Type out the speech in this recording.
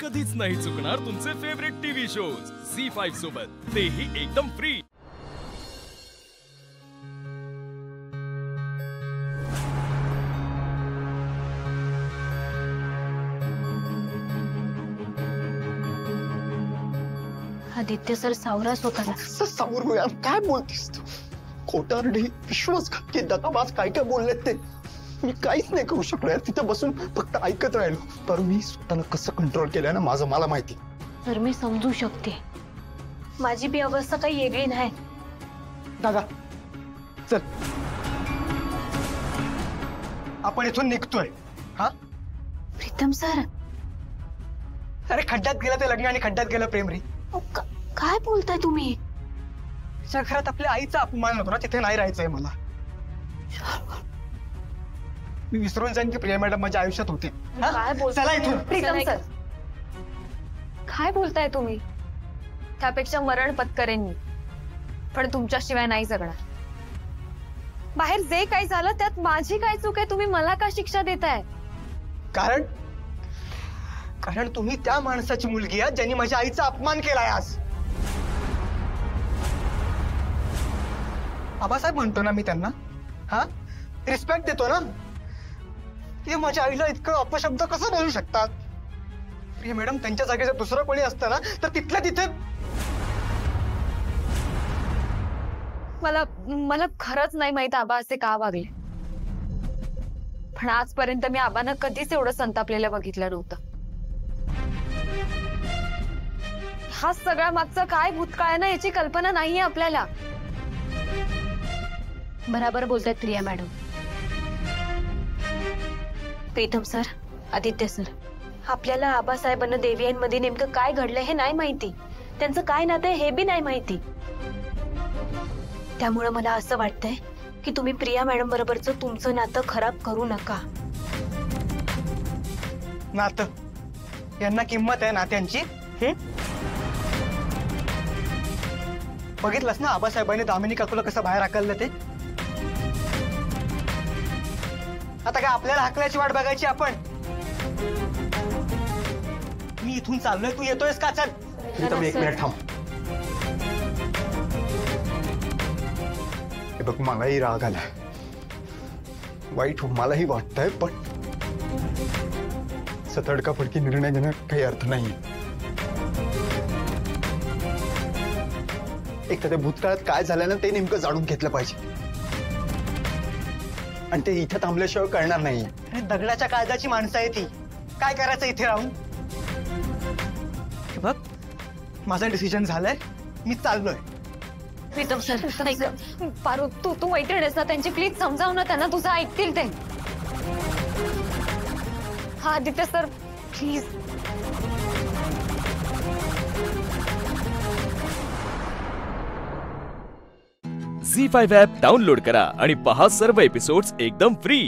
कधीच नाही चुकणार तुमचे फेवरेट टीव्ही शोज झी5 सोबत, तेही एकदम फ्री। आदित्य सर सावरास होता ना। सावरू यार, काय बोलतेस तू? खोटारडी, विश्वासघाती, दगाबाज काय काय बोललेत ते मी काहीच नाही करू शकलो यार। तिथे बसून फक्त ऐकत राहिलो। तर मी स्वतःला कसं कंट्रोल केलं ना माझं मला माहिती। तर मी समजू शकते, माझी बी अवस्था काही वेगळी नाही। दादा चल, आपण इथून निघतोय। हा प्रीतम सर, अरे खड्ड्यात गेलं ते लग्न आणि खड्ड्यात गेलं प्रेम रे। काय बोलताय तुम्ही? ज्या घरात आपल्या आईचा अपमान होतो ना तिथे नाही राहायचंय मला। मी विसरून जाईन की प्रिया मॅडम माझ्या आयुष्यात होते। काय बोलताय? चला इथून। प्रीतम सर, काय बोलताय तुम्ही? त्यापेक्षा मरण पत्करेन मी, पण तुमच्याशिवाय नाही जगणार। बाहेर जे काही झालं त्यात माझी काय चूक आहे? तुम्ही मला का शिक्षा देताय? कारण तुम्ही त्या माणसाची मुलगी आहात ज्यांनी माझ्या आईचा अपमान केलाय आज। आबासाहेब म्हणतो ना मी त्यांना, हा रिस्पेक्ट देतो ना। ते माझ्या आईला इतकं अपशब्द कसं बोलू शकतात? प्रिया मॅडम, त्यांच्या जागेवर दुसरं कोणी असतं ना तर तिथल्या तिथे। मला खरंच नाही माहित आबा असे का वागले, पण आजपर्यंत मी आबांना कधीच एवढं संतापलेलं बघितलं नव्हतं। हा सगळ्या मागचं काय भूतकाळ आहे ना याची कल्पना नाहीये आपल्याला। बराबर बोलतायत Priya madam. Pritam sir, Aditya sir, आपल्याला आबासाहेबांना देवियांमध्ये नेमकं काय घडलं हे नाही माहिती, त्यांचं काय नातं हे बी नाही माहिती। त्यामुळे मला असं वाटतंय की तुम्ही प्रिया मॅडम बरोबरचं तुमचं नातं खराब करू नका। नातं, यांना किंमत आहे नात्यांची। बघितलंस ना आबासाहेबांनी दामिनी काकूला कसं बाहेर हाकललं ते। आता काय आपल्याला हाकल्याची वाट बघायची आपण? मी इथून चाललोय, तू येतोयस का? चल प्रीतम, एक मिनिट थांब। हे बघ, मलाही राग आलाय, वाईट मलाही वाटतंय, पण तडकाफडकी निर्णय घेण्यात काही अर्थ नाही। एक तर ते भूतकाळात काय झालं ना ते नेमकं जाणून घेतलं पाहिजे, आणि ते इथे थांबल्याशिवाय कळणार नाही। दगडाच्या काळजाची माणसं आहे ती, काय करायचं इथे राहून? बघ, माझा डिसिजन झालाय, मी चाललोय। प्रीतम सर, पारू, तू मैत्रीण आहेस ना त्यांची, प्लीज समजाव ना त्यांना, तुझं ऐकतील ते। हा Aditya sir, please. Zee5 app download करा आणि पहा सर्व एपिसोड्स एकदम फ्री।